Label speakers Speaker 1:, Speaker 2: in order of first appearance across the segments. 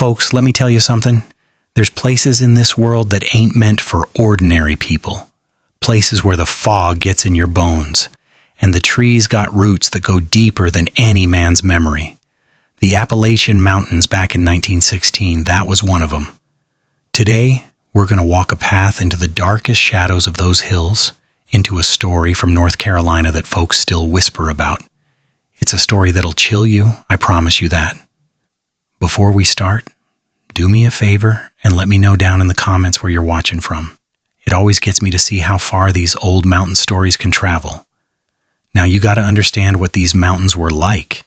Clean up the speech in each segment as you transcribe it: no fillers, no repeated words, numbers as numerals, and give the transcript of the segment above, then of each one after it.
Speaker 1: Folks, let me tell you something. There's places in this world that ain't meant for ordinary people. Places where the fog gets in your bones, and the trees got roots that go deeper than any man's memory. The Appalachian Mountains back in 1916, that was one of them. Today, we're going to walk a path into the darkest shadows of those hills, into a story from North Carolina that folks still whisper about. It's a story that'll chill you, I promise you that. Before we start, do me a favor and let me know down in the comments where you're watching from. It always gets me to see how far these old mountain stories can travel. Now you got to understand what these mountains were like.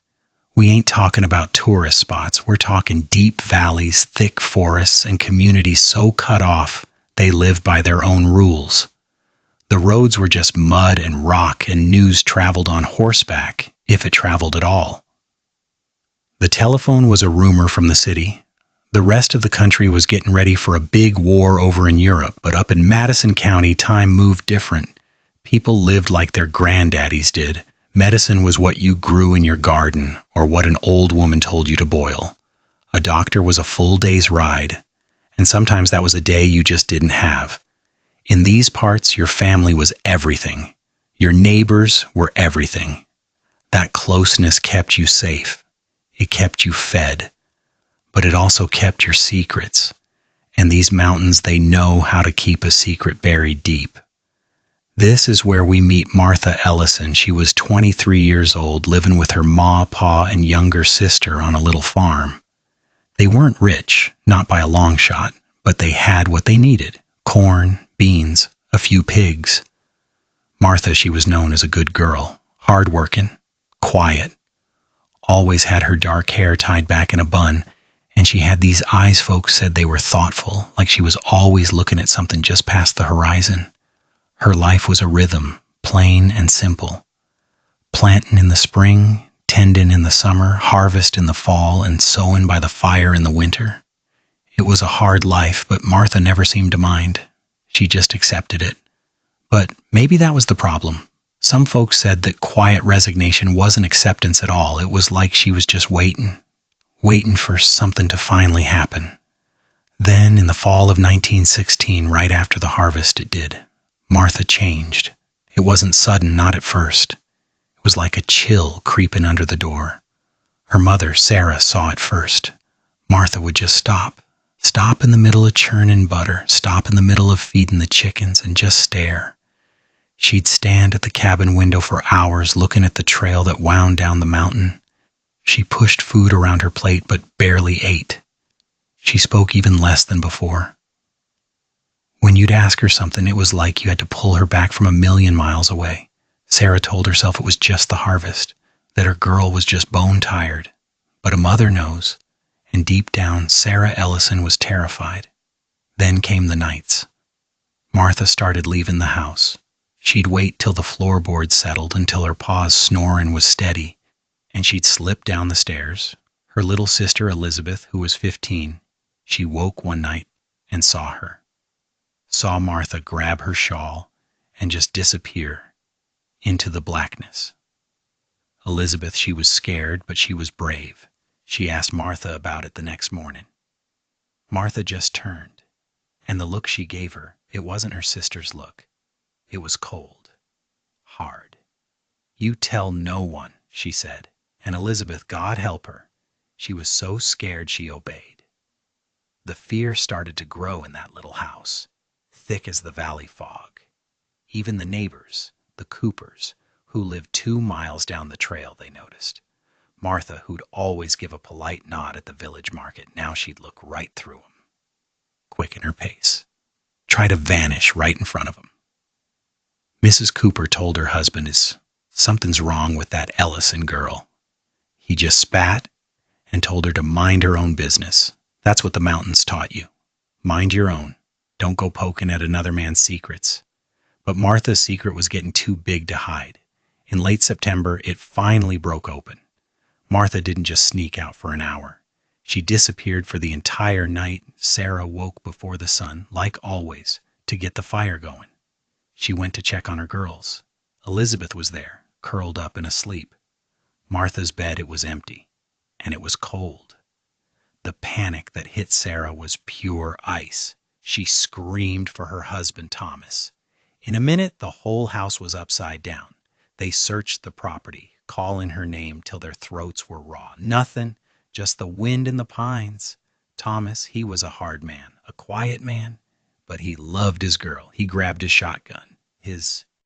Speaker 1: We ain't talking about tourist spots. We're talking deep valleys, thick forests, and communities so cut off they live by their own rules. The roads were just mud and rock, and news traveled on horseback, if it traveled at all. The telephone was a rumor from the city. The rest of the country was getting ready for a big war over in Europe, but up in Madison County, time moved different. People lived like their granddaddies did. Medicine was what you grew in your garden, or what an old woman told you to boil. A doctor was a full day's ride, and sometimes that was a day you just didn't have. In these parts, your family was everything. Your neighbors were everything. That closeness kept you safe. It kept you fed. But it also kept your secrets. And these mountains, they know how to keep a secret buried deep. This is where we meet Martha Ellison. She was 23 years old, living with her ma, pa, and younger sister on a little farm. They weren't rich, not by a long shot, but they had what they needed: corn, beans, a few pigs. Martha, she was known as a good girl, hardworking, quiet, always had her dark hair tied back in a bun, and she had these eyes folks said they were thoughtful, like she was always looking at something just past the horizon. Her life was a rhythm, plain and simple. Planting in the spring, tending in the summer, harvest in the fall, and sowing by the fire in the winter. It was a hard life, but Martha never seemed to mind. She just accepted it. But maybe that was the problem. Some folks said that quiet resignation wasn't acceptance at all. It was like she was just waiting for something to finally happen. Then, in the fall of 1916, right after the harvest, it did. Martha changed. It wasn't sudden, not at first. It was like a chill creeping under the door. Her mother, Sarah, saw it first. Martha would just stop in the middle of churning butter, stop in the middle of feeding the chickens, and just stare. She'd stand at the cabin window for hours looking at the trail that wound down the mountain. She pushed food around her plate but barely ate. She spoke even less than before. When you'd ask her something, it was like you had to pull her back from 1,000,000 miles away. Sarah told herself it was just the harvest, that her girl was just bone tired. But a mother knows, and deep down, Sarah Ellison was terrified. Then came the nights. Martha started leaving the house. She'd wait till the floorboards settled, until her pa's snoring was steady, and she'd slip down the stairs. Her little sister Elizabeth, who was 15, she woke one night and saw her. Saw Martha grab her shawl and just disappear into the blackness. Elizabeth, she was scared, but she was brave. She asked Martha about it the next morning. Martha just turned, and the look she gave her, it wasn't her sister's look. It was cold, hard. "You tell no one," she said, and Elizabeth, God help her, she was so scared she obeyed. The fear started to grow in that little house, thick as the valley fog. Even the neighbors, the Coopers, who lived 2 miles down the trail, they noticed. Martha, who'd always give a polite nod at the village market, now she'd look right through them. Quicken her pace. Try to vanish right in front of them. Mrs. Cooper told her husband, something's wrong with that Ellison girl. He just spat and told her to mind her own business. That's what the mountains taught you. Mind your own. Don't go poking at another man's secrets. But Martha's secret was getting too big to hide. In late September, it finally broke open. Martha didn't just sneak out for an hour. She disappeared for the entire night. Sarah woke before the sun, like always, to get the fire going. She went to check on her girls. Elizabeth was there, curled up and asleep. Martha's bed, it was empty, and it was cold. The panic that hit Sarah was pure ice. She screamed for her husband, Thomas. In a minute, the whole house was upside down. They searched the property, calling her name till their throats were raw. Nothing, just the wind in the pines. Thomas, he was a hard man, a quiet man, but he loved his girl. He grabbed his shotgun.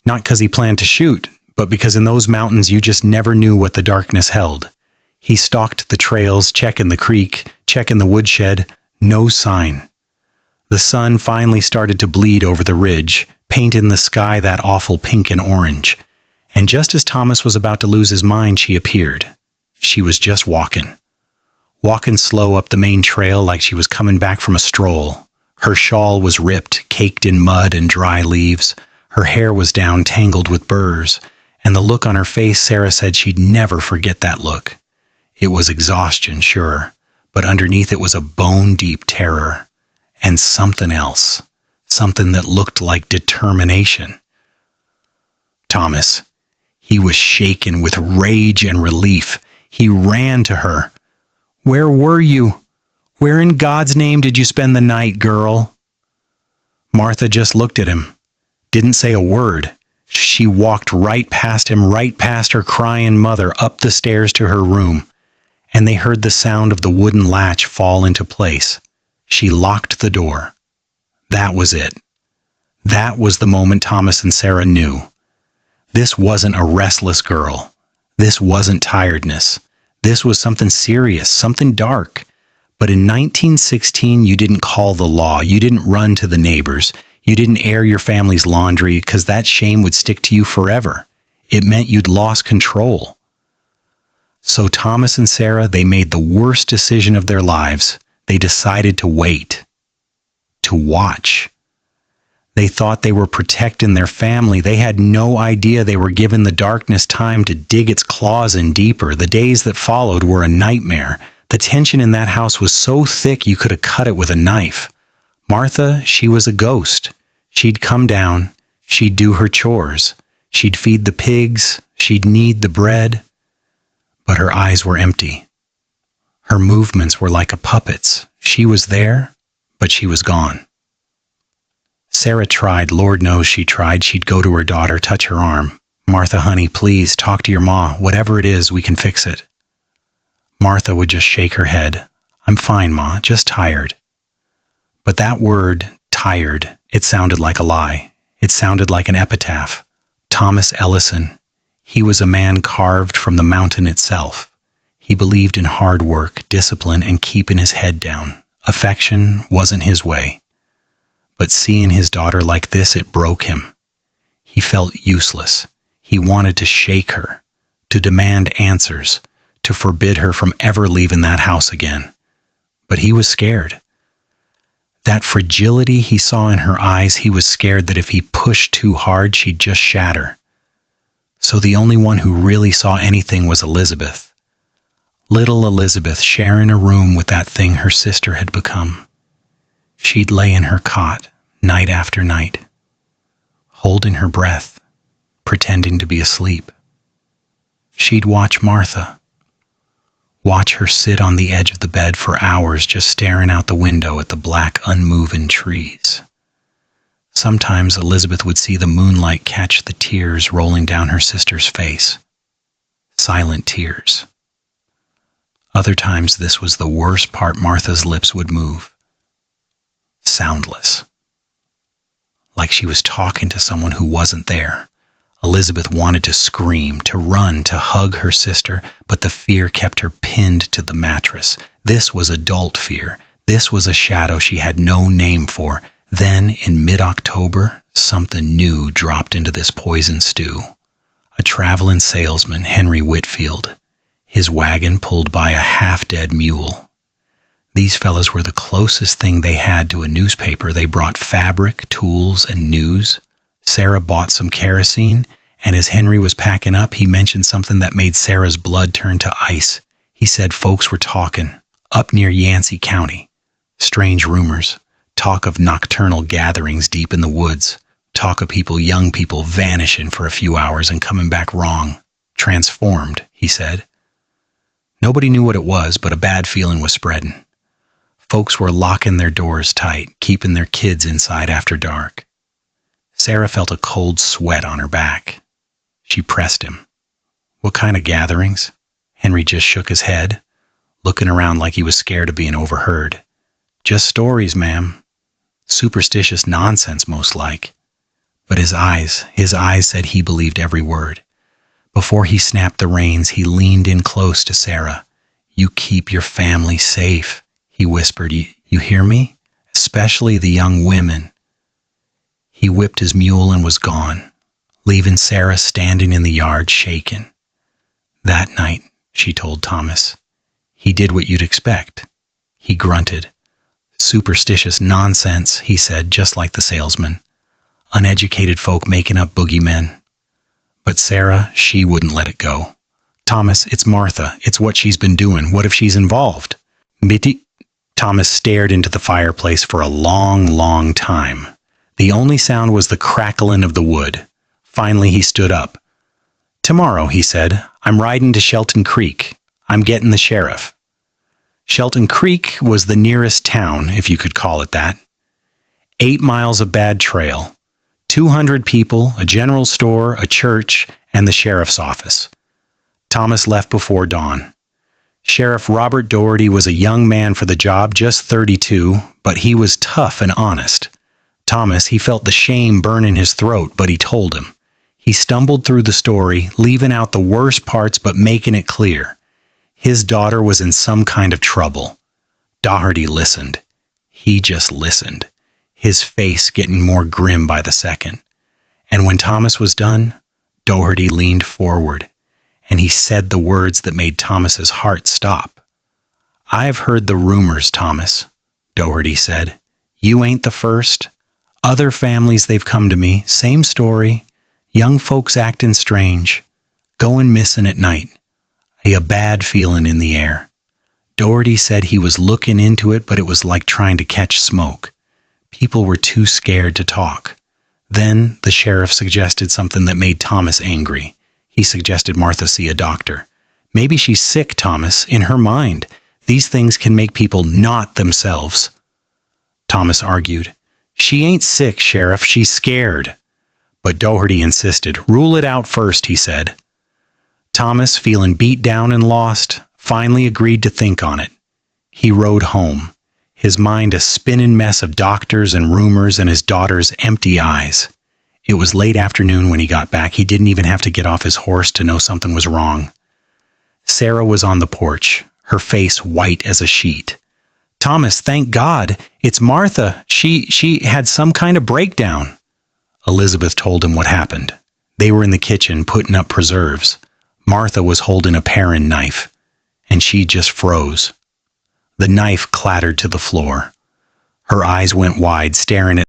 Speaker 1: Not because he planned to shoot, but because in those mountains you just never knew what the darkness held. He stalked the trails, checking the creek, checking the woodshed. No sign. The sun finally started to bleed over the ridge, painting the sky that awful pink and orange. And just as Thomas was about to lose his mind, she appeared. She was just walking slow up the main trail like she was coming back from a stroll. Her shawl was ripped, caked in mud and dry leaves. Her hair was down, tangled with burrs. And the look on her face, Sarah said she'd never forget that look. It was exhaustion, sure, but underneath it was a bone-deep terror. And something else. Something that looked like determination. Thomas. He was shaken with rage and relief. He ran to her. "Where were you? Where in God's name did you spend the night, girl?" Martha just looked at him. Didn't say a word. She walked right past him, right past her crying mother, up the stairs to her room. And they heard the sound of the wooden latch fall into place. She locked the door. That was it. That was the moment Thomas and Sarah knew. This wasn't a restless girl. This wasn't tiredness. This was something serious, something dark. But in 1916, you didn't call the law. You didn't run to the neighbors. You didn't air your family's laundry because that shame would stick to you forever. It meant you'd lost control. So Thomas and Sarah, they made the worst decision of their lives. They decided to wait. To watch. They thought they were protecting their family. They had no idea they were giving the darkness time to dig its claws in deeper. The days that followed were a nightmare. The tension in that house was so thick you could have cut it with a knife. Martha, she was a ghost. She'd come down. She'd do her chores. She'd feed the pigs. She'd knead the bread. But her eyes were empty. Her movements were like a puppet's. She was there, but she was gone. Sarah tried, Lord knows she tried. She'd go to her daughter, touch her arm. "Martha, honey, please, talk to your ma. Whatever it is, we can fix it." Martha would just shake her head. "I'm fine, Ma, just tired." But that word, tired, it sounded like a lie. It sounded like an epitaph. Thomas Ellison. He was a man carved from the mountain itself. He believed in hard work, discipline, and keeping his head down. Affection wasn't his way. But seeing his daughter like this, it broke him. He felt useless. He wanted to shake her, to demand answers, to forbid her from ever leaving that house again. But he was scared. That fragility he saw in her eyes, he was scared that if he pushed too hard, she'd just shatter. So the only one who really saw anything was Elizabeth. Little Elizabeth sharing a room with that thing her sister had become. She'd lay in her cot, night after night, holding her breath, pretending to be asleep. She'd watch Martha, watch her sit on the edge of the bed for hours just staring out the window at the black, unmoving trees. Sometimes Elizabeth would see the moonlight catch the tears rolling down her sister's face. Silent tears. Other times this was the worst part, Martha's lips would move. Soundless. Like she was talking to someone who wasn't there. Elizabeth wanted to scream, to run, to hug her sister, but the fear kept her pinned to the mattress. This was adult fear. This was a shadow she had no name for. Then, in mid-October, something new dropped into this poison stew. A traveling salesman, Henry Whitfield. His wagon pulled by a half-dead mule. These fellas were the closest thing they had to a newspaper. They brought fabric, tools, and news. Sarah bought some kerosene, and as Henry was packing up, he mentioned something that made Sarah's blood turn to ice. He said folks were talking, up near Yancey County. Strange rumors. Talk of nocturnal gatherings deep in the woods. Talk of people, young people, vanishing for a few hours and coming back wrong. Transformed, he said. Nobody knew what it was, but a bad feeling was spreading. Folks were locking their doors tight, keeping their kids inside after dark. Sarah felt a cold sweat on her back. She pressed him. What kind of gatherings? Henry just shook his head, looking around like he was scared of being overheard. Just stories, ma'am. Superstitious nonsense, most like. But his eyes said he believed every word. Before he snapped the reins, he leaned in close to Sarah. You keep your family safe, he whispered. You hear me? Especially the young women. He whipped his mule and was gone, leaving Sarah standing in the yard shaken. That night, she told Thomas, he did what you'd expect. He grunted. Superstitious nonsense, he said, just like the salesman. Uneducated folk making up boogeymen. But Sarah, she wouldn't let it go. Thomas, it's Martha. It's what she's been doing. What if she's involved? Mitty. Thomas stared into the fireplace for a long, long time. The only sound was the crackling of the wood. Finally, he stood up. Tomorrow, he said, I'm riding to Shelton Creek. I'm getting the sheriff. Shelton Creek was the nearest town, if you could call it that. 8 miles of bad trail. 200 people, a general store, a church, and the sheriff's office. Thomas left before dawn. Sheriff Robert Doherty was a young man for the job, just 32, but he was tough and honest. Thomas, he felt the shame burn in his throat, but he told him. He stumbled through the story, leaving out the worst parts but making it clear. His daughter was in some kind of trouble. Doherty listened. He just listened, his face getting more grim by the second. And when Thomas was done, Doherty leaned forward, and he said the words that made Thomas's heart stop. I've heard the rumors, Thomas, Doherty said. You ain't the first. Other families, they've come to me, same story. Young folks acting strange, going missing at night. A bad feeling in the air. Doherty said he was looking into it, but it was like trying to catch smoke. People were too scared to talk. Then the sheriff suggested something that made Thomas angry. He suggested Martha see a doctor. Maybe she's sick, Thomas, in her mind. These things can make people not themselves. Thomas argued. She ain't sick, Sheriff. She's scared. But Doherty insisted. Rule it out first, he said. Thomas, feeling beat down and lost, finally agreed to think on it. He rode home, his mind a spinning mess of doctors and rumors and his daughter's empty eyes. It was late afternoon when he got back. He didn't even have to get off his horse to know something was wrong. Sarah was on the porch, her face white as a sheet. Thomas, thank God. It's Martha. She had some kind of breakdown. Elizabeth told him what happened. They were in the kitchen putting up preserves. Martha was holding a paring knife, and she just froze. The knife clattered to the floor. Her eyes went wide, staring at